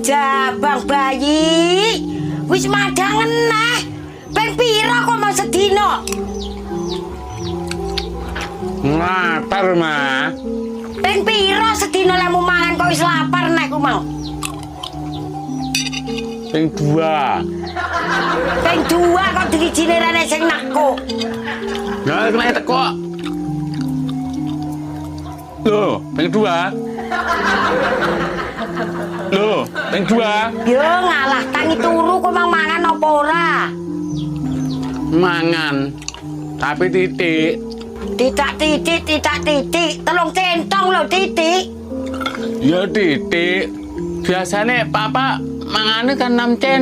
Jabang bayi wis madangen nah. Ping pira kok mau sedina? Lapar, Ma. Ping pira sedina lemu mangan kok wis lapar nek ku mau? Ping 2. Ping 2 kok dirijine rene sing nakuk. Ya kena teko. Loh, ping 2. Loh, ping 2. Yo ngalah tangi turu kok mang mangan apa ora? Mangan. Tapi titik. Titik, telung centong lho titik. Ya titik. Biasanya papa mangane kan 6 centong.